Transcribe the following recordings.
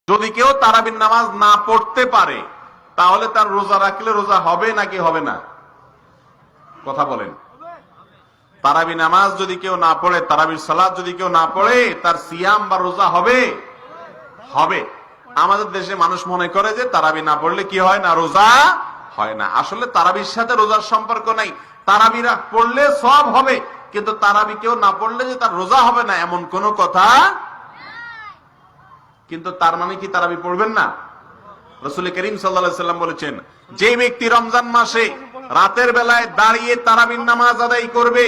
যদি কেউ তারাবির নামাজ না পড়তে পারে তাহলে তার রোজা রাখলে রোজা হবে নাকি হবে না? কথা বলেন। তারাবি নামাজ যদি কেউ না পড়ে, তারাবির সালাত যদি কেউ না পড়ে, তার সিয়াম বা রোজা হবে? হবে। আমাদের দেশে মানুষ মনে করে যে তারাবি না পড়লে কি হয় না, রোজা হয় না। আসলে তারাবির সাথে রোজার সম্পর্ক নাই। তারাবি পড়লে সব হবে, কিন্তু তারাবি কেউ না পড়লে যে তার রোজা হবে না এমন কোন কথা। কিন্তু তার মানে কি তারাবি পড়বেন না? রাসূল করিম সাল্লাল্লাহু আলাইহি সাল্লাম বলেছেন, যে ব্যক্তি রমজান মাসে রাতের বেলায় দাঁড়িয়ে তারাবির নামাজ আদায় করবে,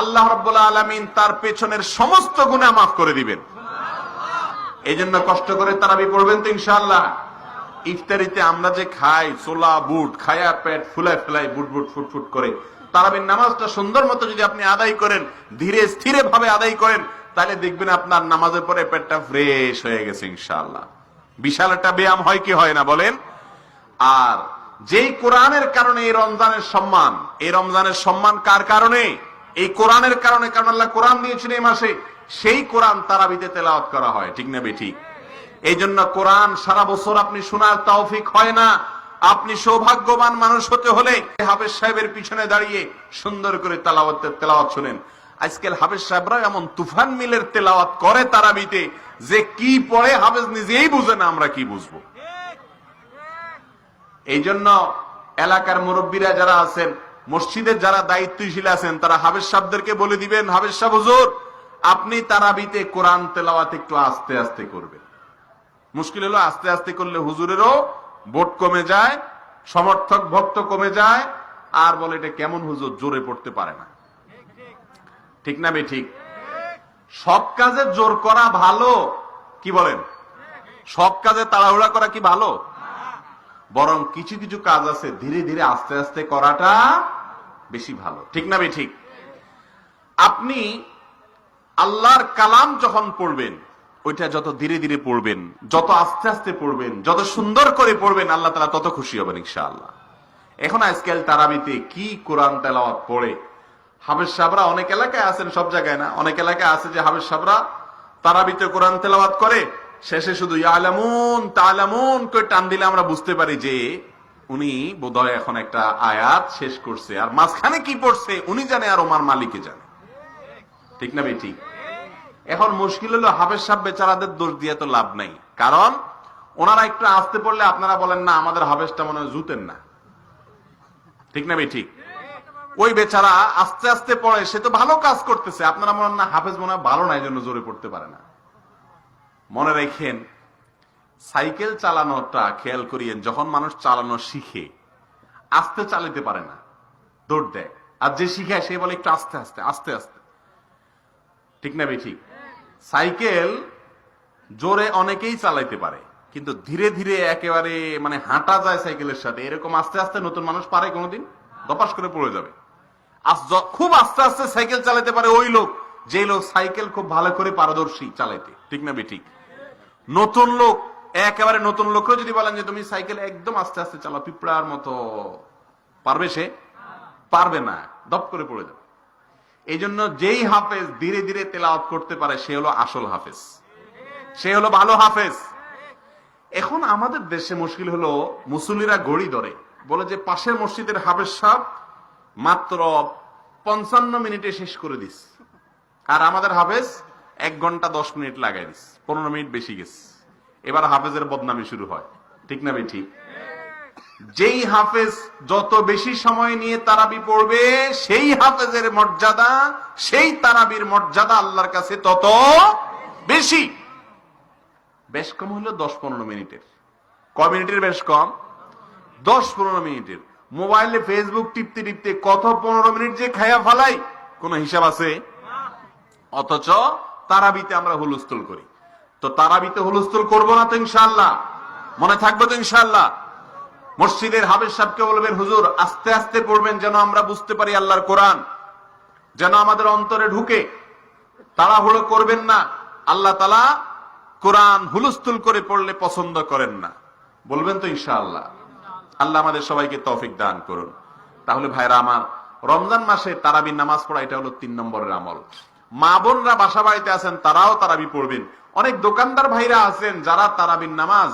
আল্লাহ রাব্বুল আলামিন তার পেছনের সমস্ত গুনাহ মাফ করে দিবেন। এই জন্য কষ্ট করে তারাবি পড়বেন তো ইনশাআল্লাহ। ইফতারিতে আমরা যে খাই ছোলা বুট, খায়া পেট ফুলায় ফেলাই বুট বুট ফুট ফুট করে, তারাবির নামাজটা সুন্দর মতো যদি আপনি আদায় করেন, ধীরে স্থিরে ভাবে আদায় করেন, তাহলে দেখবেন আপনার নামাজের পরে পেটটা ফ্রেশ হয়ে গেছে ইনশাআল্লাহ। বিশাল একটা ব্যায়াম হয় কি হয় না বলেন? আর যেই কোরআনের কারণে এই রমজানের সম্মান, এই রমজানের সম্মান কার কারণে? এই কোরআনের কারণে। কারণ আল্লাহ কোরআন দিয়েছেন এই মাসে, সেই কোরআন তারাবিতে তেলাওয়াত করা হয়, ঠিক না বেঠিক? এই জন্য কোরআন সারা বছর আপনি শোনার তৌফিক হয় না। আপনি সৌভাগ্যবান মানুষ হতে হলে হাফেজ সাহেবের পিছনে দাঁড়িয়ে সুন্দর করে তেলাওয়াত শুনেন। আজকাল হাফেজ সাহেবরা এমন তুফান মিলের তেলাওয়াত করে তারাবিতে, যে কি পড়ে হাফেজ নিজেই বুঝে না, আমরা কি বুঝবো? এই জন্য এলাকার মুরব্বীরা যারা আছেন, মসজিদের যারা দায়িত্বশীল আছেন, তারা হাফেজ সাহেবদেরকে বলে দিবেন, হাফেজ সাহেব হুজুর আপনি তারাবিতে কোরআন তেলাওয়াত একটু আস্তে আস্তে করবেন। মুশকিল হলো আস্তে আস্তে করলে হুজুরেরও ভোট কমে যায়, সমর্থক ভক্ত কমে যায়, আর বলে এটা কেমন হুজুর, জোরে পড়তে পারে না। ঠিক না বেঠিক? সব কাজে জোর করা ভালো, কি বলেন? সব কাজে তাড়াহুড়া করা কি ভালো? বরং কিছু কিছু কাজ আছে ধীরে ধীরে আস্তে আস্তে করাটা বেশি ভালো, ঠিক না বেঠিক? আপনি আল্লাহর কালাম যখন পড়বেন, ওইটা যত ধীরে ধীরে পড়বেন, যত আস্তে আস্তে পড়বেন, যত সুন্দর করে পড়বেন, আল্লাহ তাআলা তত খুশি হবেন ইনশাআল্লাহ। এখন আজকাল তারাবিতে কি কোরআন তেলাওয়াত পড়ে হাফেজ সাহেবরা, অনেক এলাকায় আছেন, সব জায়গায় না, অনেক এলাকায় আছে যে হাফেজ সাহেবরা তারাবিতে কোরআন তেলাওয়াত করে, শেষে শুধু ইয়ালামুন তালামুন করে টান দিলে আমরা বুঝতে পারি যে উনি বোধহয় এখন একটা আয়াত শেষ করছে, আর মাঝখানে কি পড়ছে উনি জানে আর ওমার মালিকে জানে, ঠিক না ভাই? ঠিক। এখন মুশকিল হলো হাফেজ সাহেব বেচারাদের দোষ দিয়ে তো লাভ নাই, কারণ ওনারা একটু আস্তে পড়লে আপনারা বলেন না আমাদের হাফেজটা মনে হয় জুতেন না, ঠিক না ভাই? ঠিক। ওই বেচারা আস্তে আস্তে পড়ে, সে তো ভালো কাজ করতেছে, আপনারা মনে না হাফেজ মনে হয় ভালো না, এই জন্য জোরে পড়তে পারে না। মনে রাখেন, সাইকেল চালানোটা খেয়াল করিয়েন, যখন মানুষ চালানো শিখে আস্তে চালাতে পারে না, দৌড় দেয়, আর যে শিখায় সে বলে একটু আস্তে আস্তে আস্তে আস্তে, ঠিক না ভাই? ঠিক। সাইকেল জোরে অনেকেই চালাইতে পারে, কিন্তু ধীরে ধীরে একেবারে মানে হাঁটা যায় সাইকেলের সাথে, এরকম আস্তে আস্তে নতুন মানুষ পারে কোনোদিন? দপাস করে পড়ে যাবে। খুব আস্তে আস্তে সাইকেল চালাতে পারে ওই লোক, যে লোক সাইকেল খুব ভালো করে পারদর্শী চালাইতে, ঠিক না ভাই? ঠিক। নতুন লোক, একেবারে নতুন লোকও যদি বলেন যে তুমি সাইকেল একদম আস্তে আস্তে চালাও পিঁপড়ার মতো, পারবে? সে পারবে না, দপ করে পড়ে যাবে। এই জন্য যেই হাফেজ ধীরে ধীরে তেলাওয়াত করতে পারে সে হলো আসল হাফেজ, সে হলো ভালো হাফেজ। এখন আমাদের দেশে মুশকিল হলো মুসল্লিরা গড়ি ধরে, বলে যে পাশের মসজিদের হাফেজ সাহেব মাত্র 55 মিনিটে শেষ করে দিস, আর আমাদের হাফেজ 1 ঘন্টা 10 মিনিট লাগাই দিস, 15 মিনিট বেশি গেছে। এবার হাফেজের বদনামি শুরু হয়, ঠিক না ভাই? ঠিক। যেই হাফেজ যত বেশি সময় নিয়ে তারাবি পড়বে, সেই হাফেজের মর্যাদা, সেই তারাবির মর্যাদা আল্লাহর কাছে তত বেশি। বেশ কম হলো 10-15 মিনিটের। কয় মিনিটের বেশ কম? 10-15 মিনিটের। মোবাইলে ফেসবুক টিপতে টিপতে কত 15 মিনিট যে খায়া ফালাই, কোন হিসাব আছে? অথচ তারাবিতে আমরা হুলস্থুল করি। তো তারাবিতে হুলস্থুল করবো না তো ইনশাআল্লাহ? মনে থাকবে তো ইনশাআল্লাহ? মসজিদের হাফেজ সাহেবকে বলবেন হুজুর আস্তে আস্তে পড়বেন, যেন আমরা বুঝতে পারি আল্লাহর কোরআন, যেন আমাদের অন্তরে ঢুকে। তাড়াহুড়ো করবেন না, আল্লাহ তাআলা কোরআন হুলস্থুল করে পড়লে পছন্দ করেন না, বলবেন তো ইনশাআল্লাহ? আল্লাহ আমাদের সবাইকে তৌফিক দান করুন। তাহলে ভাইরা আমার, রমজান মাসে তারাবির নামাজ পড়া এটা হলো 3 নম্বরের আমল। মা বোনরা বাসা বাড়িতে আছেন, তারাও তারাবি পড়বেন। অনেক দোকানদার ভাইরা আছেন যারা তারাবির নামাজ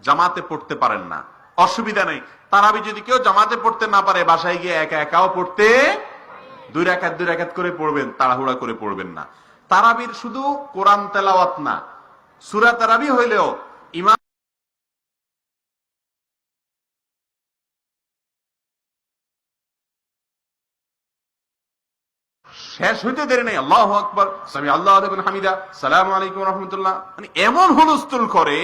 জামাতে পড়তে পারেন না, অসুবিধা নেই। তারাবি যদি কেউ জামাতে পড়তে না পারে, বাসায় গিয়ে একা একাও পড়তে, 2 রাকাত করে পড়বেন, তাড়াহুড়া করে পড়বেন না। তারাবির শুধু কোরআন তেলাওয়াত না, সূরা তারাবি হইলেও ইমাম শেষ হইতে দেরি নেই, আল্লাহু আকবার, সামি আল্লাহু লিমান হামিদা, সালামু আলাইকুম ওয়া রাহমাতুল্লাহ, মানে এমন হুলস্থুল করে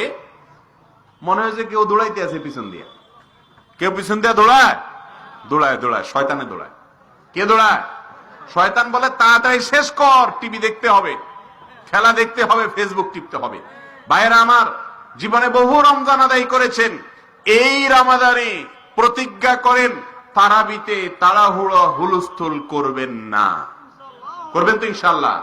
মনে হয় যে কেউ দৌড়াইতে আছে পিছন দিয়ে। কেউ পিছন দিয়ে দৌড়ায়, শয়তানে দৌড়ায়। কে দৌড়ায়? শয়তান বলে তাড়াতাড়ি শেষ কর, টিভি দেখতে হবে, খেলা দেখতে হবে, ফেসবুক টিপতে হবে। ভাইয়েরা আমার, জীবনে বহু রমজান আদায় করেছেন, এই রমাদানে প্রতিজ্ঞা করেন তারাবিতে তাড়াহুড়ো হুলস্থুল করবেন না। করবেন তো ইনশাআল্লাহ?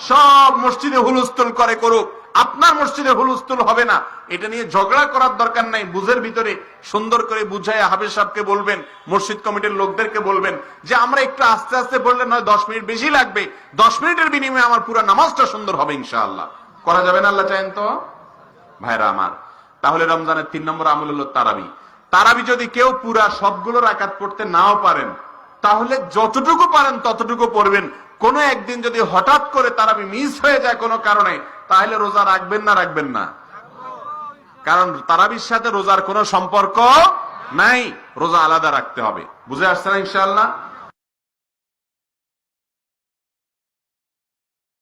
সব মসজিদে হুলস্থুল করে করুক, আপনার মসজিদে হুলস্থুল হবে না। এটা নিয়ে ঝগড়া করার দরকার নাই। বুঝের ভিতরে সুন্দর করে বুঝায় হাফেজ সাহেবকে বলবেন, মসজিদ কমিটির লোকদেরকে বলবেন যে আমরা একটু আস্তে আস্তে বললে নয় 10 মিনিট বেশি লাগবে, 10 মিনিটের বিনিময়ে আমার পুরো নামাজটা সুন্দর হবে ইনশাআল্লাহ। করা যাবে না? আল্লাহ চাইন তো। ভাইরা আমার, তাহলে রমজানের 3 নম্বর আমল হলো তারাবি। তারাবি যদি কেউ পুরা সবগুলো রাকাত পড়তে নাও পারেন, তাহলে যতটুকু পারেন ততটুকু পড়বেন। কোন একদিন যদি হঠাৎ করে তারাবি মিস হয়ে যায় কোনো কারণে, তাহলে রোজা রাখবেন না? রাখবেন না। কারণ তারাবির সাথে রোজার কোনো সম্পর্ক নাই, রোজা আলাদা রাখতে হবে। বুঝে আসছে না ইনশাআল্লাহ?